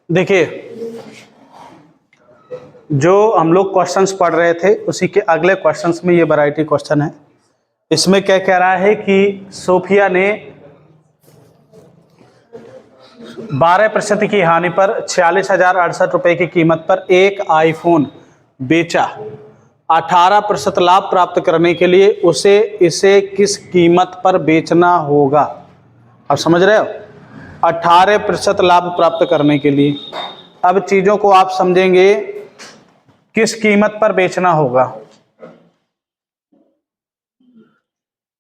देखिए, जो हम लोग क्वेश्चंस पढ़ रहे थे उसी के अगले क्वेश्चंस में ये वैरायटी क्वेश्चन है। इसमें क्या कह रहा है कि सोफिया ने 12% की हानि पर 46,068 रुपए की कीमत पर एक आईफोन बेचा। 18% लाभ प्राप्त करने के लिए उसे इसे किस कीमत पर बेचना होगा? अब समझ रहे हो? 18% लाभ प्राप्त करने के लिए, अब चीजों को आप समझेंगे किस कीमत पर बेचना होगा,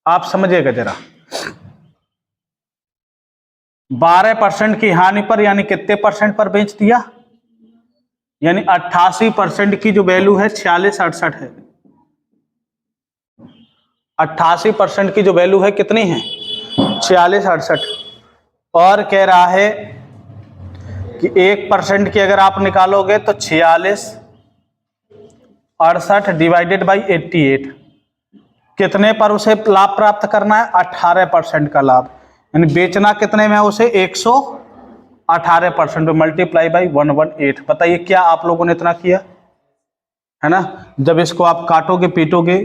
आप समझिएगा जरा। 12% की हानि पर यानी कितने परसेंट पर बेच दिया? यानी 88% की जो वैल्यू है 4668 है। 88% की जो वैल्यू है कितनी है? 4668। और कह रहा है कि 1% की अगर आप निकालोगे तो 4668 डिवाइडेड बाई 88, कितने पर उसे लाभ प्राप्त करना है? 18% का लाभ। यानी बेचना कितने में है उसे? 118% में मल्टीप्लाई बाई 118। बताइए क्या आप लोगों ने इतना किया है ना? जब इसको आप काटोगे पीटोगे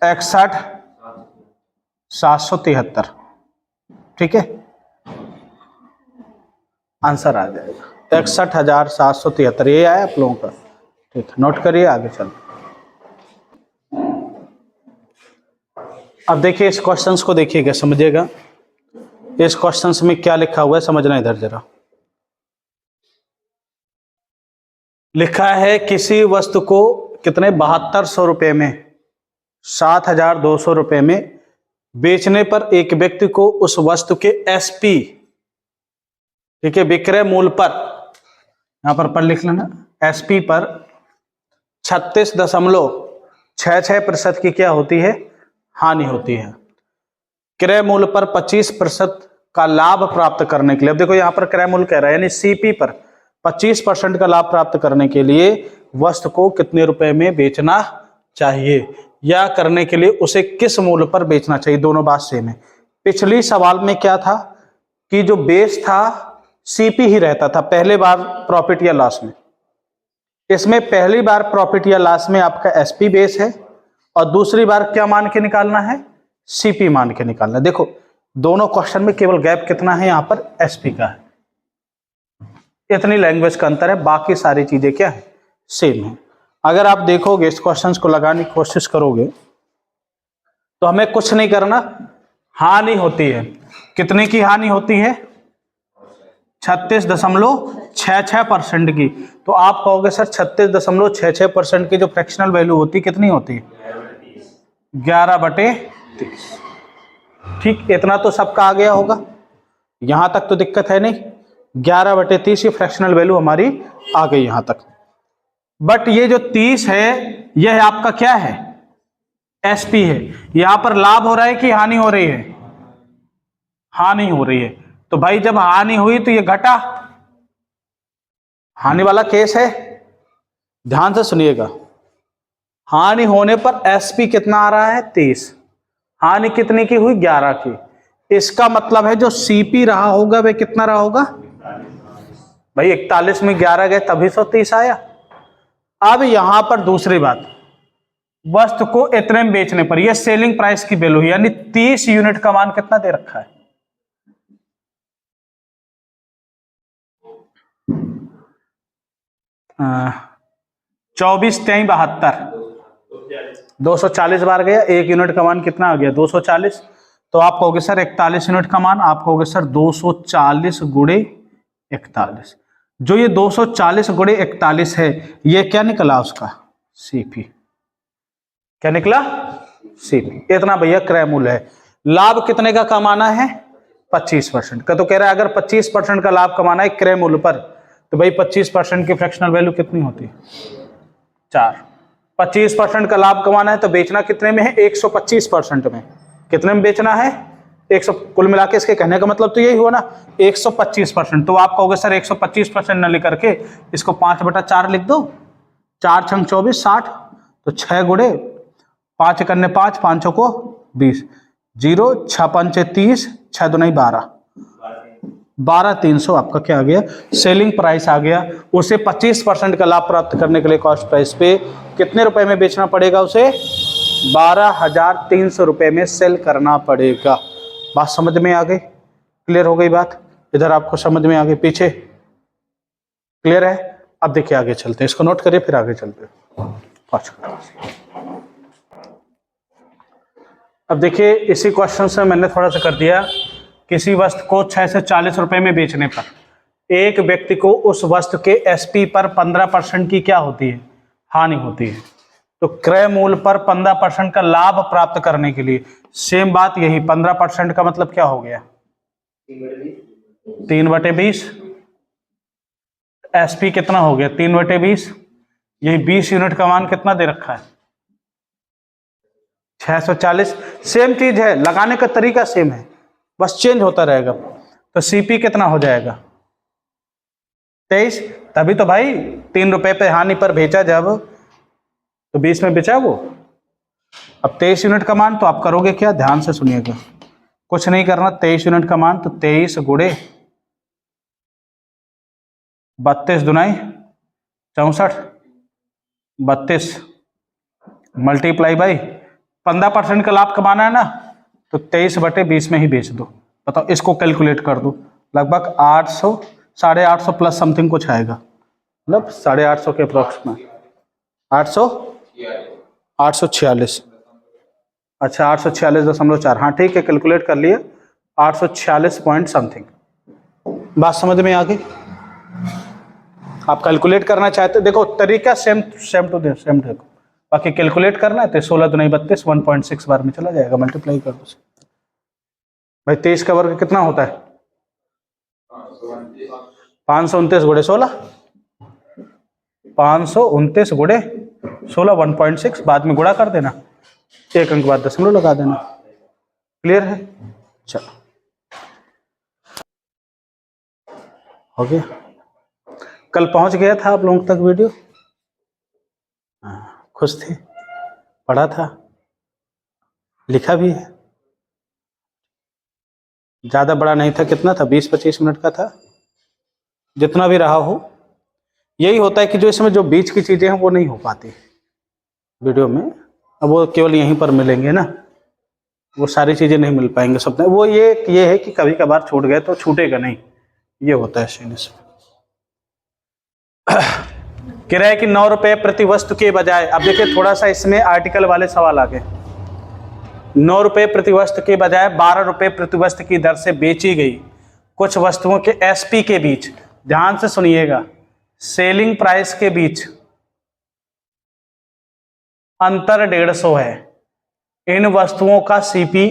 61,773, ठीक है, आंसर आ जाएगा 61,773। ये आया आप लोगों का? ठीक है, नोट करिए, आगे चलो। अब देखिए इस क्वेश्चंस को देखिएगा, समझिएगा इस क्वेश्चंस में क्या लिखा हुआ है, समझना इधर जरा। लिखा है किसी वस्तु को कितने 7200 रुपए में 7,200 रुपए में बेचने पर एक व्यक्ति को उस वस्तु के एसपी, ठीक है, विक्रय मूल्य पर, यहां पर लिख लेना, एसपी पर 36.66% की क्या होती है? हानि होती है। क्रय मूल्य पर 25% का लाभ प्राप्त करने के लिए, अब देखो यहां पर क्रय मूल्य कह रहा है यानी सीपी पर 25% का लाभ प्राप्त करने के लिए वस्तु को कितने रुपए में बेचना चाहिए, या करने के लिए उसे किस मूल्य पर बेचना चाहिए। दोनों बात सेम है। पिछली सवाल में क्या था कि जो बेस था सीपी ही रहता था पहले बार प्रॉफिट या लॉस में। इसमें पहली बार प्रॉफिट या लॉस में आपका एसपी बेस है और दूसरी बार क्या मान के निकालना है? सीपी मान के निकालना है। देखो दोनों क्वेश्चन में केवल गैप कितना है? यहां पर एसपी का है, इतनी लैंग्वेज का अंतर है, बाकी सारी चीजें क्या है? सेम है। अगर आप देखोगे इस क्वेश्चन को लगाने की कोशिश करोगे तो हमें कुछ नहीं करना, हानि होती है। कितने की हानि होती है? 36.66% की। तो आप कहोगे सर 36.66% की जो फ्रैक्शनल वैल्यू होती कितनी होती है? 11/30। ठीक, इतना तो सबका आ गया होगा, यहां तक तो दिक्कत है नहीं। 11/30 की फ्रैक्शनल वैल्यू हमारी आ गई यहां तक। बट ये जो 30 है यह आपका क्या है? एसपी है। यहां पर लाभ हो रहा है कि हानि हो रही है? हानि हो रही है। तो भाई जब हानि हुई तो ये घटा, हानि वाला केस है, ध्यान से सुनिएगा। हानि होने पर एसपी कितना आ रहा है? 30। हानि कितने की हुई? 11 की। इसका मतलब है जो सीपी रहा होगा वह कितना रहा होगा? भाई 41 में 11 गए तभी 130 आया। अब यहां पर दूसरी बात, वस्तु को इतने में बेचने पर यह सेलिंग प्राइस की वैल्यू है, यानी 30 यूनिट का मान कितना दे रखा है? आ, 24×3 = 72, 240 बार गया। 1 यूनिट का मान कितना आ गया? 240। तो आप कहोगे सर 41 यूनिट का मान, आप कहोगे सर 240 गुणे 41। जो ये 240 गुणे 41 है ये क्या निकला उसका? सीपी। क्या निकला? सीपी। इतना भैया क्रय मूल्य है। लाभ कितने का कमाना है? 25% का। तो कह रहा है अगर 25% का लाभ कमाना है क्रय मूल्य पर, तो भाई 25% की फ्रैक्शनल वैल्यू कितनी होती है? 4। 25% का लाभ कमाना है तो बेचना कितने में है? 125% में। कितने में बेचना है? 100। कुल मिला के इसके कहने का मतलब तो यही हुआ ना, 125%। तो आप कहोगे सर 125% न लिख करके इसको 5/4 लिख दो। 4 छंग 24, 60। तो 6 गुणे 5 करने 5, 5 को 20, 0 6 5 30, 6 2 12, 12,300 आपका क्या आ गया, सेलिंग प्राइस आ गया। उसे 25% का लाभ प्राप्त करने के लिए कॉस्ट प्राइस पे कितने रुपए में बेचना पड़ेगा, उसे 12,300 रुपए में सेल करना पड़ेगा। बात समझ में आ गई, क्लियर हो गई बात, इधर आपको समझ में आ गई, पीछे क्लियर है। अब देखिए आगे चलते हैं, इसको नोट करिए फिर आगे चलते हैं। अब देखिए इसी क्वेश्चन से मैंने थोड़ा सा कर दिया, किसी वस्तु को 6 से 40 रुपए में बेचने पर एक व्यक्ति को उस वस्तु के एसपी पर 15% की क्या होती है, हानि होती है। तो क्रय मूल्य पर 15% का लाभ प्राप्त करने के लिए सेम बात यही, 15% का मतलब क्या हो गया, 3/20। एसपी कितना हो गया, 3/20। यही 20 यूनिट का मान कितना दे रखा है, 640। सेम चीज है, लगाने का तरीका सेम है, बस चेंज होता रहेगा। तो सीपी कितना हो जाएगा, 23। तभी तो भाई 3 रुपए पे हानि पर बेचा जब, तो 20 में बेचा वो। अब 23 यूनिट का मान, तो आप करोगे क्या, ध्यान से सुनिएगा, कुछ नहीं करना। 23 यूनिट का मान तो 23 गुणे 32 दुनाई 64, 32 मल्टीप्लाई बाई 15% का लाभ कमाना है ना, तो 23/20 में ही बेच दो। बताओ, इसको कैलकुलेट कर दो, लगभग 800 850 प्लस समथिंग कुछ आएगा, मतलब 850 के अप्रोक्सीमेट 846। अच्छा 846.4, हाँ ठीक है, कैलकुलेट कर लिए 846 पॉइंट समथिंग। बात समझ में आ गई। आप कैलकुलेट करना चाहते, देखो तरीका सेम टू देखो, बाकी कैलकुलेट करना है तो 16 दुनी 32, 1.6 बार में चला जाएगा, मल्टीप्लाई कर दो भाई। 23 का वर्ग कितना होता है, 529 गुणे 16, 529 गुणे 16 1.6, बाद में गुणा कर देना, एक अंक बाद दशमलव लगा देना। क्लियर है, चलो हो गया। कल पहुंच गया था आप लोगों तक वीडियो, खुश थे, पढ़ा था, लिखा भी है, ज्यादा बड़ा नहीं था, कितना था, 20-25 मिनट का था, जितना भी रहा हो। यही होता है कि जो इसमें जो बीच की चीजें हैं वो नहीं हो पाती वीडियो में, अब वो केवल यहीं पर मिलेंगे ना, वो सारी चीजें नहीं मिल पाएंगे सब। वो ये है कि कभी कभार छूट गए तो छूटेगा नहीं, ये होता है सीन इसमें। किराए की 9 रुपए प्रति वस्तु के बजाय, अब देखिए थोड़ा सा इसमें आर्टिकल वाले सवाल आ गए। 9 रुपए प्रति वस्तु के बजाय 12 रुपए प्रति वस्तु की दर से बेची गई कुछ वस्तुओं के एसपी के बीच, ध्यान से सुनिएगा, सेलिंग प्राइस के बीच अंतर 150 है। इन वस्तुओं का सीपी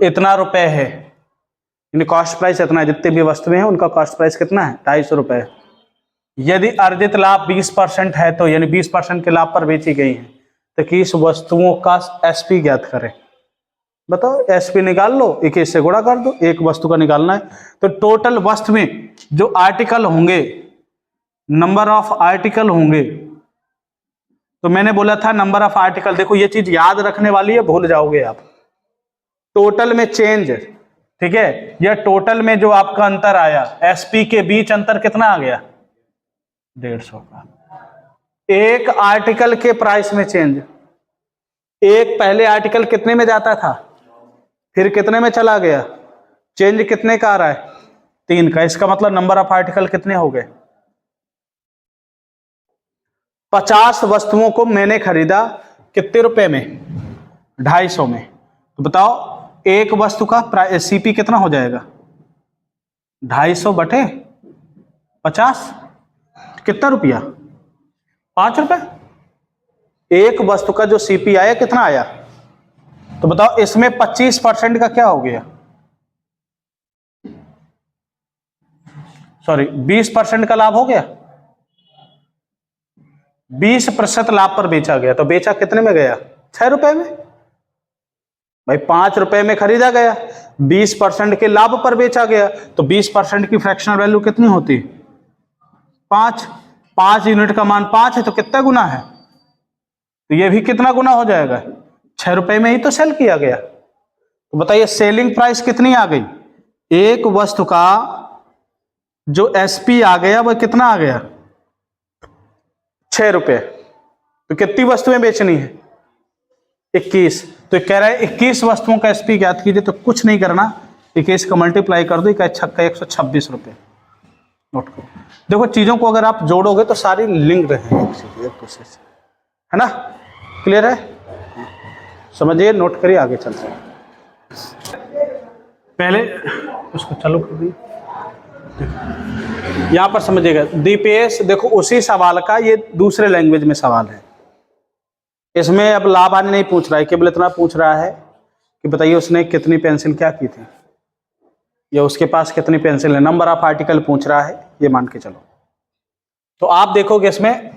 इतना रुपए है, यानी कॉस्ट प्राइस इतना है, जितनी भी वस्तुएं हैं उनका कॉस्ट प्राइस कितना है, 250 रुपए। यदि अर्जित लाभ 20% है, तो यानी 20% के लाभ पर बेची गई है, तो किस वस्तुओं का एसपी ज्ञात करें। बताओ, एसपी निकाल लो, 21 से गुणा कर दो, एक वस्तु का निकालना है। तो टोटल वस्तु में जो आर्टिकल होंगे, नंबर ऑफ आर्टिकल होंगे, तो मैंने बोला था नंबर ऑफ आर्टिकल, देखो ये चीज याद रखने वाली है, भूल जाओगे आप। टोटल में चेंज, ठीक है, यह टोटल में जो आपका अंतर आया, एसपी के बीच अंतर कितना आ गया, 150 का। एक आर्टिकल के प्राइस में चेंज, एक पहले आर्टिकल कितने में जाता था, फिर कितने में चला गया, चेंज कितने का आ रहा है, 3 का। इसका मतलब नंबर ऑफ आर्टिकल कितने हो गए, 50 वस्तुओं को मैंने खरीदा कितने रुपए में, 250 में। तो बताओ एक वस्तु का सीपी कितना हो जाएगा, 250/50, कितना रुपया, 5 रुपए। एक वस्तु का जो सीपी आया कितना आया, तो बताओ इसमें 25% का क्या हो गया, सॉरी 20% का लाभ हो गया, 20% लाभ पर बेचा गया, तो बेचा कितने में गया, 6 रुपए में। भाई 5 रुपए में खरीदा गया, 20% के लाभ पर बेचा गया, तो 20% की फ्रैक्शनल वैल्यू कितनी होती, 5। 5 यूनिट का मान 5 है, तो कितना गुना है, तो ये भी कितना गुना हो जाएगा, 6 रुपए में ही तो सेल किया गया। तो बताइए सेलिंग प्राइस कितनी आ गई, एक वस्तु का जो एसपी आ गया वह कितना आ गया, 6 रुपए। तो कितनी वस्तुएं बेचनी है, 21। तो कह रहा है 21 वस्तुओं का एसपी ज्ञात कीजिए। तो कुछ नहीं करना, 21 का मल्टीप्लाई कर दो, 1 छक्का 126 रुपए। नोट करो, देखो चीजों को अगर आप जोड़ोगे तो सारी लिंक रहेंगे एक दूसरे से, है ना। क्लियर है, समझिए, नोट करिए, आगे चलते हैं। पहले उसको चालू कर दिए, यहां पर समझिएगा दीपेश। देखो उसी सवाल का ये दूसरे लैंग्वेज में सवाल है। इसमें अब लाभ हानि नहीं पूछ रहा है, केवल इतना पूछ रहा है कि बताइए उसने कितनी पेंसिल क्या की थी, या उसके पास कितनी पेंसिल है। नंबर ऑफ आर्टिकल पूछ रहा है, ये मान के चलो। तो आप देखोगे इसमें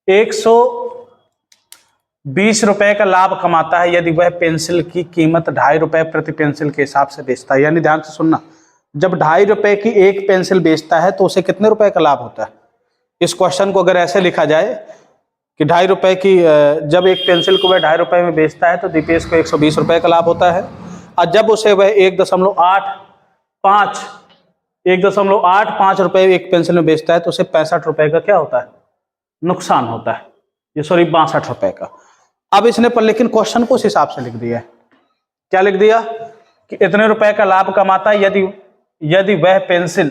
120 रुपए का लाभ कमाता है यदि वह पेंसिल की कीमत 2.5 रुपए प्रति पेंसिल के हिसाब से बेचता है। यानी ध्यान से सुनना, जब 2.5 रुपए की एक पेंसिल बेचता है तो उसे कितने रुपए का लाभ होता है। इस क्वेश्चन को अगर ऐसे लिखा जाए कि 2.5 रुपए की, जब एक पेंसिल को वह 2.5 रुपए में बेचता है तो दीपेश को 120 रुपए का लाभ होता है। और जब उसे वह 1.85 रुपए एक पेंसिल में बेचता है तो उसे 65 रुपए का क्या होता है, नुकसान होता है। ये सॉरी 62 रुपए का। अब इसने पर लेकिन क्वेश्चन को उस हिसाब से लिख दिया है। क्या लिख दिया कि इतने रुपए का लाभ कमाता है यदि वह पेंसिल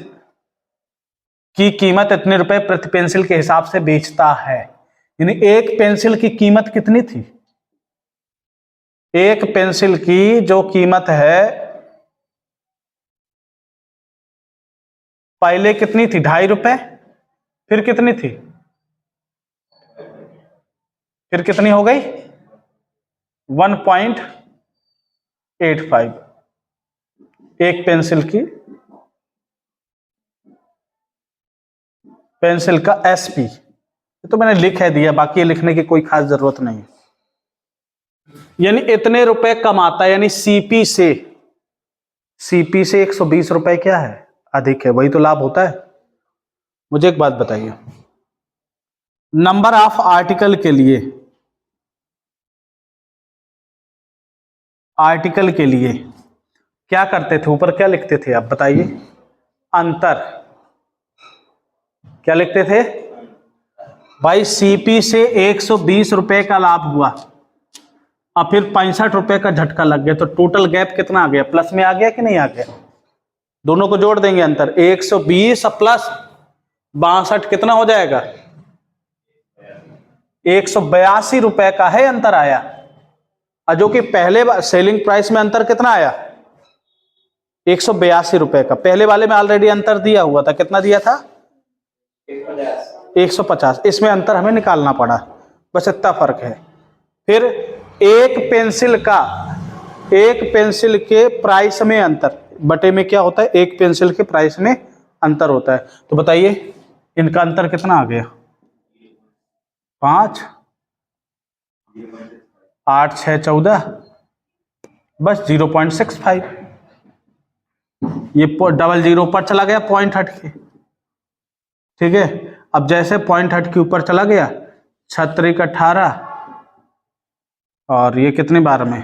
की कीमत इतने रुपए प्रति पेंसिल के हिसाब से बेचता है। यानी एक पेंसिल की कीमत कितनी थी, एक पेंसिल की जो कीमत है पहले कितनी थी, 2.5 रुपए, फिर कितनी थी, फिर कितनी हो गई 1.85। एक पेंसिल का एसपी तो मैंने लिख है दिया, बाकी लिखने की कोई खास जरूरत नहीं है। यानी इतने रुपए कमाता है, यानी सीपी से 120 रुपए क्या है, अधिक है, वही तो लाभ होता है। मुझे एक बात बताइए, नंबर ऑफ आर्टिकल के लिए क्या करते थे, ऊपर क्या लिखते थे आप बताइए, अंतर। क्या लिखते थे भाई, सीपी से 120 रुपए का लाभ हुआ और फिर 65 रुपए का झटका लग गया, तो टोटल गैप कितना आ गया, प्लस में आ गया कि नहीं आ गया। दोनों को जोड़ देंगे, अंतर 120 प्लस 62 कितना हो जाएगा, 182 रुपए का है अंतर आया। और जो कि पहले सेलिंग प्राइस में अंतर कितना आया, 182 रुपए का। पहले वाले में ऑलरेडी अंतर दिया हुआ था, कितना दिया था 150। इसमें अंतर हमें निकालना पड़ा, बस इतना फर्क है। फिर एक पेंसिल के प्राइस में अंतर, बटे में क्या होता है, एक पेंसिल के प्राइस में अंतर होता है। तो बताइए इनका अंतर कितना आ गया, 5, 8, 6, 14, बस 0.65। ये 00 पर चला गया, पॉइंट हट के, ठीक है। अब जैसे पॉइंट हट के ऊपर चला गया, 6 18, और ये कितने बार में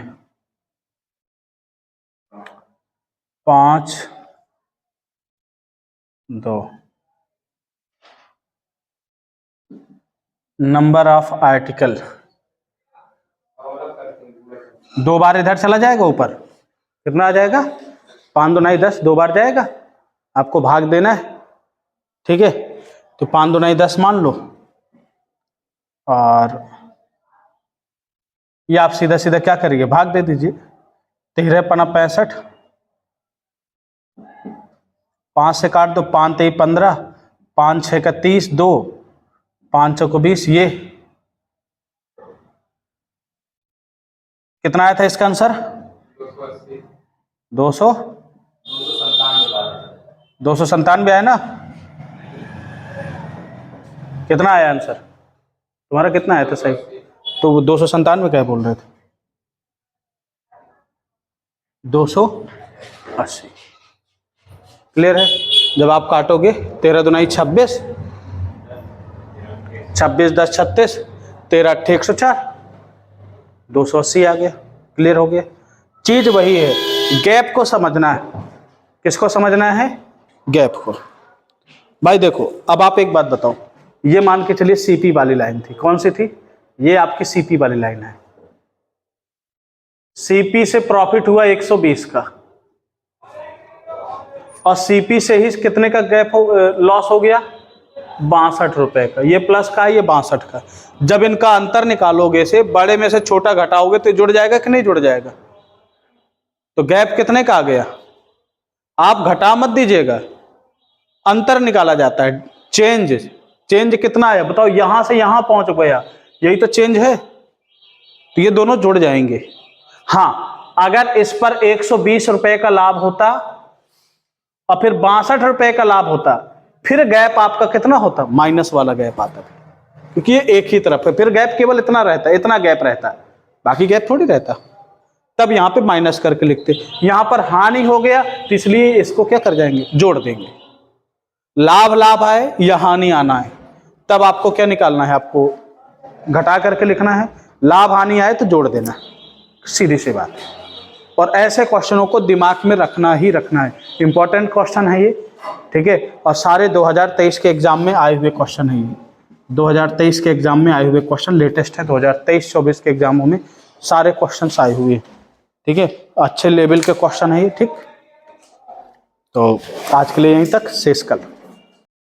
5, 2। नंबर ऑफ आर्टिकल 2 बार इधर चला जाएगा, ऊपर कितना आ जाएगा, 5 2 9 10, 2 बार जाएगा, आपको भाग देना है, ठीक है। तो 5 2 9 10 मान लो, और ये आप सीधा सीधा क्या करिए, भाग दे दीजिए। 13 पना 65, 5 से काट दो, 5 3 15, 5 6 का 30, 2 5 6 को 20। ये कितना आया था इसका आंसर, 297 आया ना। कितना आया आंसर तुम्हारा, कितना आया था सही, तो 297 क्या बोल रहे थे, 280। क्लियर है। जब आप काटोगे 13 2 9 26, 26 10 36, 13 8 104, 280 आ गया। क्लियर हो गया। चीज वही है, गैप को समझना है, किसको समझना है? गैप को। भाई देखो, अब आप एक बात बताओ, ये मान के चलिए सीपी वाली लाइन थी, कौन सी थी? ये आपकी सीपी वाली लाइन है। सीपी से प्रॉफिट हुआ 120 का, और सीपी से ही कितने का गैप लॉस हो गया? 62 रुपए का। ये प्लस का है, ये 62 का। जब इनका अंतर निकालोगे से, बड़े में से छोटा घटाओगे तो जुड़ जाएगा कि नहीं जुड़ जाएगा? तो गैप कितने का आ गया? आप घटा मत दीजिएगा, अंतर निकाला जाता है। चेंज कितना आया बताओ? यहां से यहां पहुंच गया, यही तो चेंज है। तो ये दोनों जुड़ जाएंगे। हाँ, अगर इस पर 120 रुपए का लाभ होता और फिर 62 रुपए का लाभ होता, फिर गैप आपका कितना होता? माइनस वाला गैप आता, क्योंकि ये एक ही तरफ है। फिर गैप केवल इतना रहता, इतना गैप रहता, बाकी गैप थोड़ी रहता। तब यहां पे माइनस करके लिखते। यहां पर हानि हो गया तो इसलिए इसको क्या कर जाएंगे? जोड़ देंगे। लाभ लाभ आए या हानि आना है, तब आपको क्या निकालना है? आपको घटा करके लिखना है। लाभ हानि आए तो जोड़ देना, सीधी सी बात। और ऐसे क्वेश्चनों को दिमाग में रखना ही रखना है। इंपॉर्टेंट क्वेश्चन है ये, ठीक है। और सारे 2023 के एग्जाम में आए हुए क्वेश्चन है ये। 2023 के एग्जाम में आए हुए क्वेश्चन लेटेस्ट है। 2023-24 के एग्जामों में सारे क्वेश्चंस आए हुए हैं, ठीक है। अच्छे लेवल के क्वेश्चन है ये, ठीक। तो आज के लिए यहीं तक, शेष कल।